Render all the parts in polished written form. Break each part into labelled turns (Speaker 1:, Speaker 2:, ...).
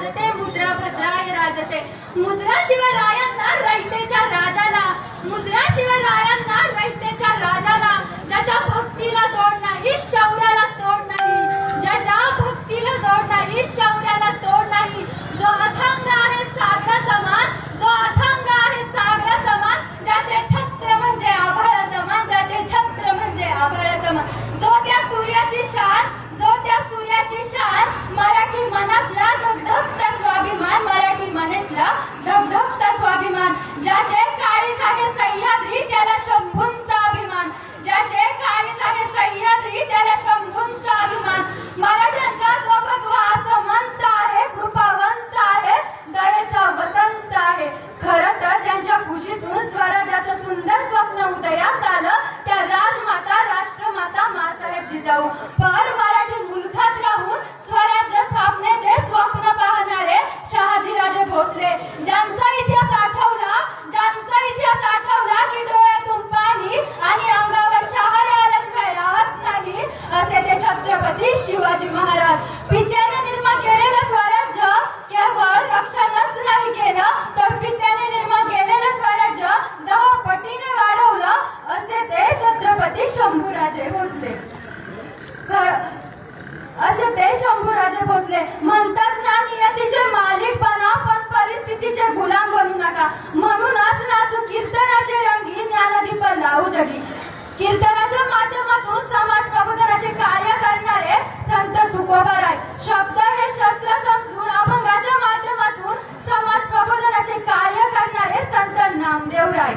Speaker 1: वाजते मुद्रा भद्राय राजते. मुद्रा शिवरायांना रयतेच्या राजाला, मुद्रा शिवरायांना रयतेच्या राजाला, ज्याच्या भक्तीला तोड नाही शौर्याला तोड नाही, ज्याच्या भक्तीला जोड नाही शौर्याला तोड नाही, जो अथांग आहे सागरा समान, जो अथांग आहे सागरा समान, ज्याचे छत्र म्हणजे आभाळ समान, ज्याचे छत्र म्हणजे आभाळ समान, जो त्या सूर्याची शान, जो त्या सूर्याची शान, मराठी मनातला धगधगता स्वाभिमान, मराठी मनातला धगधगता स्वाभिमान, ज्याचे काळीज आहे सह्याद्री त्याला शंभूंचा अभिमान, ज्याचे काळीज आहे सह्याद्री त्याला शंभूंचा अभिमान, मराठ्यांचा जो भगवा असं म्हणत आहे, कृपावंत आहे, दयेचा वसंत आहे. खरं तर ज्यांच्या कुशीतून स्वराज्याचं सुंदर स्वप्न उदयास आलं त्या राजमाता राष्ट्रमाता मासाहेब जिजाऊ. पण मराठी मुलखात राहून स्वराज्य स्थापनेचे स्वप्न पाहणारे शहाजीराजे भोसले, ज्यांचा इतिहास आठवला, ज्यांचा इतिहास आठवला की डोळ्यातून पाणी आणि अंगावर शहारे आल्याशिवाय राहत नाही, असे ते छत्रपती शिवाजी महाराज. पित्याने निर्माण केलेलं स्वराज्य केवळ रक्षणच नाही केलं, तर पित्याने निर्माण केलेलं स्वराज्य 10 पटीने वाढवलं, असे ते छत्रपती शंभूराजे भोसले. असे ते शंभूराजे भोसले म्हणतात ना, नियतीचे मालिक बना पण परिस्थितीचे गुलाम बनू नका. म्हणूनच नाचू कीर्तनाचे रंगी, ज्ञानदीप लावू जगी. कीर्तनाच्या माध्यमातून समाज प्रबोधनाचे कार्य करणारे संत तुकोबाराय, शब्द हे शस्त्र समजून अभंगाच्या माध्यमातून समाज प्रबोधनाचे कार्य करणारे संत नामदेवराय.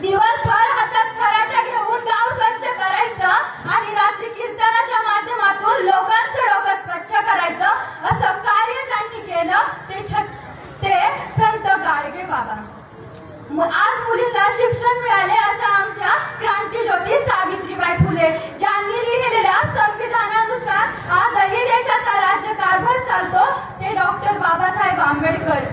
Speaker 1: दिवसभर हातात खराटा घेऊन गाव स्वच्छ करायचं आणि रात्री कीर्तनाच्या माध्यमातून लोकांचं डोकं स्वच्छ करायचं, असं कार्य ज्यांनी केलं ते संत गाडगे बाबा. आज मुलींना शिक्षण मिळाले असं आमच्या क्रांतीज्योती सावित्रीबाई फुले, ज्यांनी लिहिलेल्या संविधानानुसार आजही देशाचा राज्यकारभार चालतो, ते डॉक्टर बाबासाहेब आंबेडकर.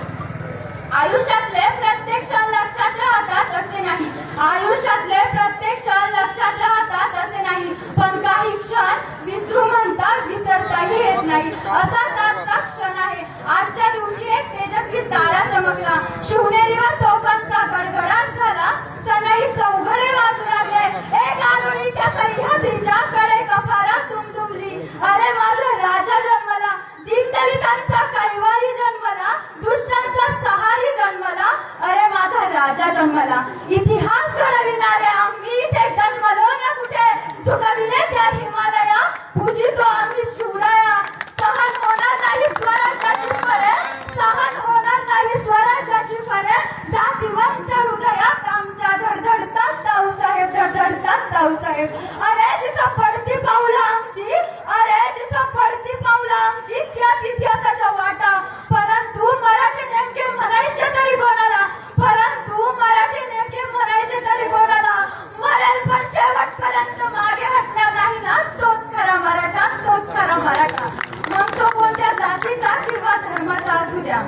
Speaker 1: आयुष्यातले प्रत्येक क्षण लक्षात राहतात असे नाही, आयुष्यातले प्रत्येक क्षण लक्षात राहतात असे नाही, पण काही क्षण विसरू म्हणतात विसरताही येत नाही, असा त्याचा क्षण आहे. आजच्या दिवशी एक तेजस्वी तारा चमकला, शिवनेरीवर तोफांचा गडगडाट झाला, सनई चौघडे वाजू लागले, एक आरोळी त्या सह्याद्रीच्या कडे कपारा दुमदुमली. अरे माझा राजा जन्मला, दीनदलितांचा कैवारी जन्मला, दुष्टांचा सहारी जन्मला, अरे माझा राजा जन्मला. इतिहास घडविणारे आम्ही इथे जन्मलो ना कुठे, झुकविले त्या हिमालया, पूजितो आम्ही शिवराया. सहन होणार नाही स्वराज्याची फरे, सहन होणार नाही स्वराज्याची फरे, जातीवंत हृदयात आमच्या धडधडतात ताऊसाहेब, धडधडतात ताऊसाहेब. अरे जिथं पडती पाऊलं आमची, अरे जिथं पडती पाऊलं आमची, त्याच इतिहासाच्या वाटा. परंतु मराठी नेमके म्हणायचे तरी कोणाला, परंतु मराठी नेमके म्हणायचे तरी कोणाला, मरेल पण शेवटपर्यंत मागे हटणार नाही ना, तोच खरा मराठा, तोच खरा मराठा. मग तो कोणत्या जातीचा किंवा धर्माचा असू द्या.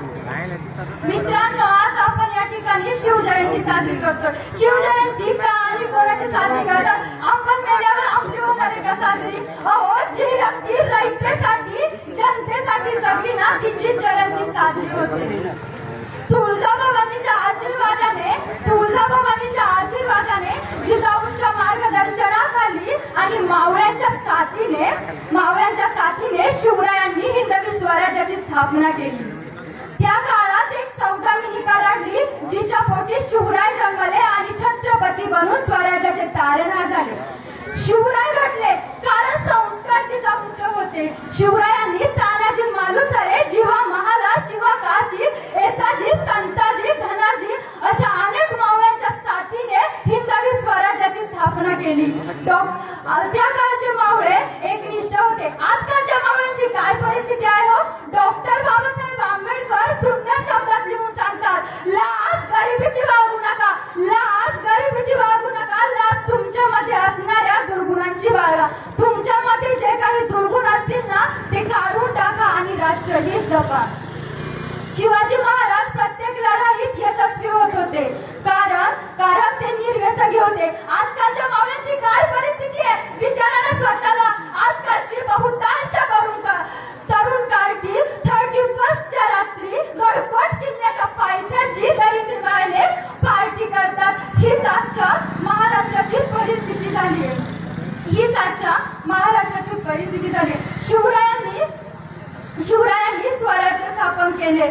Speaker 1: मित्रांनो, आज आपण या ठिकाणी शिवजयंती साजरी करतो. शिवजयंती का आणि कोणाची साजरी करतात? आपण मेल्यावर आपली होणार आहे का साजरी? अहो, जी व्यक्ती रयतेसाठी, जनतेसाठी जगली ना, तिची जयंती साजरी होते. तुळजाभवानीच्या आशीर्वादाने, तुळजाभवानीच्या आशीर्वादाने, जिजाऊंच्या मार्गदर्शनाखाली आणि मावळ्यांच्या साथीने शिवरायांनी हिंदवी स्वराज्याची स्थापना केली. त्या काळात एक सौदामिनी काढली, जिच्या पोटी शिवराय जन्मले आणि छत्रपती बनून स्वराज्याचे तारणहार झाले. शिवराय घडले कारण संस्कार जिजाऊंचे होते. शिवरायांनी तानाजी मालुसरे, जीवा महाला, शिवा काशी, येसाजी, संताजी, धनाजी अशा अनेक मावळ्यांच्या साथीने हिंदवी स्वराज्याची स्थापना केली. त्या काळचे मावळे एकनिष्ठ होते. आजकालच्या मावळ्यांची काय परिस्थिती आहे हो? डॉक्टर बाबासाहेब आंबेडकर सुंदर शब्दात लिहून सांगतात, लाज गरिबीची वागू नका, लाज गरिबीची वागू नका, लाज तुमच्या मध्ये असणाऱ्या दुर्गुणांची बाळगा. तुमच्यामध्ये जे काही दुर्गुण असतील ना, ते काढून टाका आणि राष्ट्रहित जपा. शिवाजी महाराज प्रत्येक लढाईत यशस्वी होत होते, कारण ते निर्व्यसनी होते. आजकालच्या मावळ्यांची काय परिस्थिती आहे विचारा ना स्वतःला. आजकालची बहुतांश तरुण कार्टी 31st आजच्या महाराष्ट्राची परिस्थिती झाली आहे. हीच आजच्या महाराष्ट्राची परिस्थिती झाली. शिवरायांनी स्वराज्य स्थापन केले.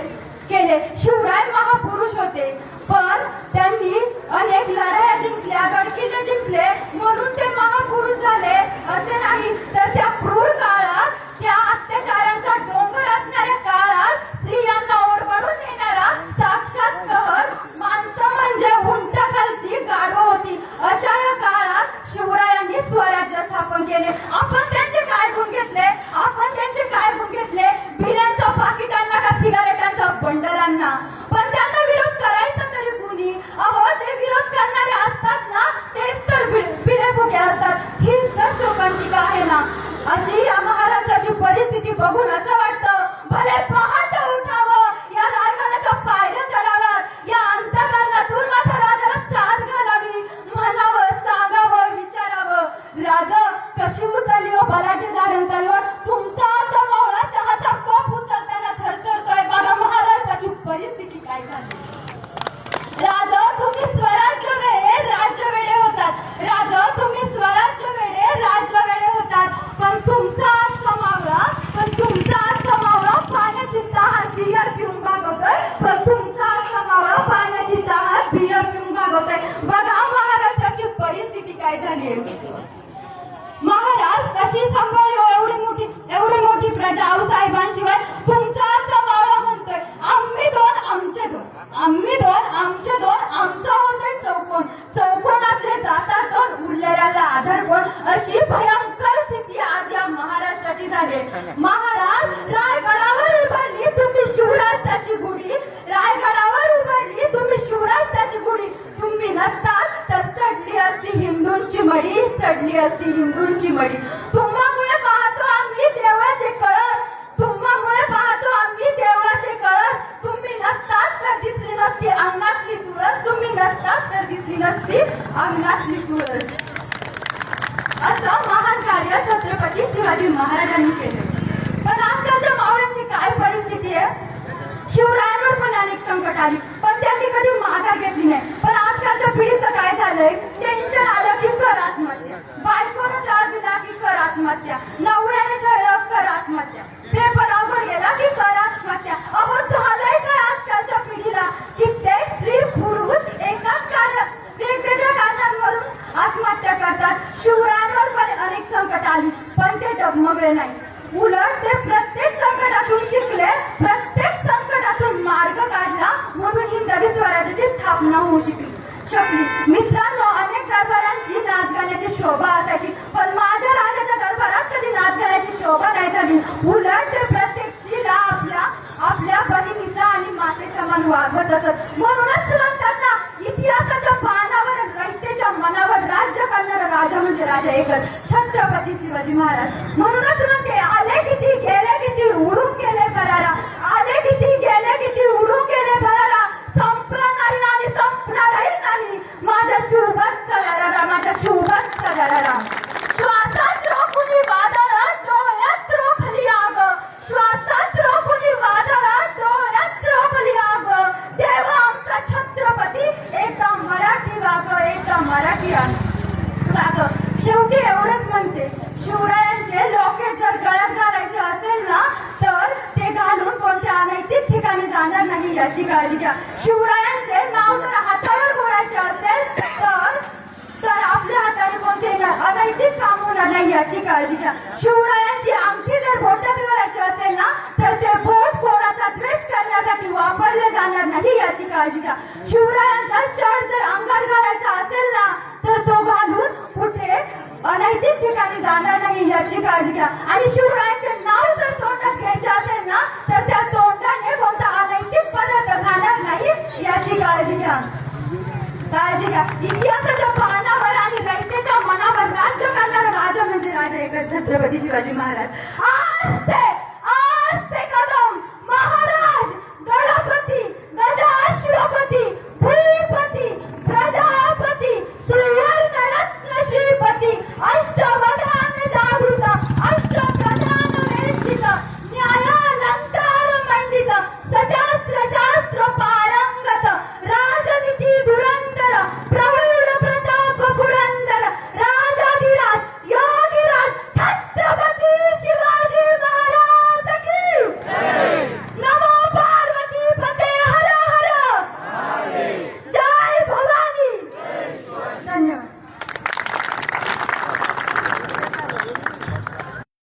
Speaker 1: शिवराय महापुरुष होते, पण त्यांनी अनेक लढाया जिंकल्या, गडकिल्ले जिंकले म्हणून ते महापुरुष झाले असे नाही. तर त्या क्रूर काळात, त्या अत्याचारांचा डोंगर असणाऱ्या काळात स्त्रियांना ओरबाडून नेणारा साक्षात कहर माणसं म्हणजे उंटाखालची गाढव होती. अशा या काळात शिवरायांनी स्वराज्य स्थापन केले. आपण त्यांचे काय गुण घेतले? आपण त्यांचे काय गुण घेतले? बिड्यांच्या पाकिटांना का सिगारेटांच्या बंडलांना? पण त्यांना विरोध करायचा तरी कुणी? अहो, जे विरोध करणारे असतात ना, तेच तर बिडे फुके असतात. हीच तर शोकांतिका आहे ना. अशी या महाराष्ट्राची परिस्थिती बघून असं वाटतं, भले पहाटे उठावं, या रायगडाच्या पायऱ्या चढाव्यात, या अंतःकरणातून माझ्या राजाला साथ घालावी, म्हणावं, सांगावं, विचारावं, राजा कशी उचलली हो बलाढ्य धारणतलवर? तुमचा अर्थ मावळा चहाचा कप उचलताना थरथरतोय. बघा महाराष्ट्राची परिस्थिती काय झाली. राजा तुम्ही स्वराज्य वेडे राज्य वेडे होतात. राजा तुम्ही स्वराज्य वेडे राज्य वेडे होतात. पण तुमचा आज कमावला, पाण्याची तहान बियर पिऊन भागवतोय. पण तुमचा आज कमावला पाण्याची तहान बियर पिऊन भागवतोय. बघा महाराष्ट्राची परिस्थिती काय झाली आहे. महाराज कशी सांभाळली एवढी मोठी प्रजा आऊसाहेबांशिवाय? तुमचा अर्थ मावळा म्हणतोय, आम्ही दोन आमचे दोन, आमचा होतोय चौकोन, चौकोनातले जातात दोन, उरलेल्याला आधार कोण? अशी भयंकर स्थिती आज या महाराष्ट्राची झाली. महाराज रायगडावर उभारली तुम्ही शिवराष्ट्राची गुढी, रायगडावर उभारली तुम्ही शिवराष्ट्राची गुढी. तुम्ही नसतात तर सडली असती हिंदूंची मडी. तुम्हामुळे पाहतो आम्ही देवळाचे कळस, तुम्ही नसतात तर दिसली नसती अंगणातली तुळस. असं महान कार्य छत्रपती शिवाजी महाराजांनी केले. पण आजकालच्या मावळ्यांची काय परिस्थिती आहे? शिवरायांवर पण अनेक संकट आली, पण त्यांनी कधी माघार घेतली नाही. पण आजकालच्या पिढीचं काय झालंय? टेन्शन आलं की कर आत्महत्या, बायकोनं त्रास दिला की कर आत्महत्या, नवऱ्याने छळलं कर आत्महत्या, पेपर अवघड गेला की कर आत्महत्या. अहो, झालंय काय आजकालच्या पिढीला? कित्येक स्त्री पुरुष एकाच वेगवेगळ्या कारणांवरून आत्महत्या करतात. शिवरायांवर पण अनेक संकट आली, पण ते डगमगले नाही. उलट ते प्रत्येक संकटातून शिकले, प्रत्येक संकटातून मार्ग काढला, म्हणून हिंदवी स्वराज्याची स्थापना होऊ शकली. मित्रांनो, अनेक दरबारांची नाच गाण्याची शोभा असायची, पण माझ्या राजाच्या दरबारात कधी नाच गाण्याची शोभा नाही झाली. उलट ते प्रत्येक स्त्रीला आपल्या बहिणीचा आणि माते समान वागवत असत. म्हणूनच म्हणतात ना, इतिहासाच्या पानावर रयतेच्या मनावर राज्य करणारा राजा म्हणजे राजा एकच, छत्रपती शिवाजी महाराज. म्हणूनच म्हणते, आले किती गेले किती उडून गेले भरारा, आले किती गेले किती उडून गेले भरारा, संपणार नाही आणि संपणारही नाही माझ्या शिवभक्त चढारा, माझ्या भक्त चढारा. श्वासात रोखुनी वादळ, डोळ्यात रोखली आग, श्वासात रोखुनी वादळ, डोळ्यात रोखली आग. देव आमचा छत्रपती एकदा मराठी वाग, एकदा मराठी वाग. शेवटी एवढंच म्हणते, शिवरायांचे लॉकेट जर गळ्यात घालायचे असेल ना, तर ते घालून कोणत्या अनैतिक ठिकाणी जाणार नाही याची काळजी घ्या. शिवरायांचे नाव जर हातावर घोडायचे असेल तर आपल्या हाताने कोणते अनैतिक काम होणार नाही याची काळजी घ्या. शिवरायांची अंगठी जर बोटात घालायची असेल ना, तर ते बोट कोणाचा द्वेष करण्यासाठी वापरले जाणार नाही याची काळजी घ्या. शिवरायांचा शर्ट जर अंगात घालायचा असेल ना, तर तो घालून कुठे अनैतिक ठिकाणी जाणार नाही याची काळजी घ्या. आणि शिवरायांचे नाव जर तोंडात घ्यायचे असेल ना, तर त्या तोंडाने कोणता अनैतिक पदार्थ खाणार नाही याची काळजी घ्या. इतिहासाच्या पानावर आणि रयतेच्या मनावर राज्य करणारा राजा म्हणजे राजा एकच, छत्रपती शिवाजी महाराज.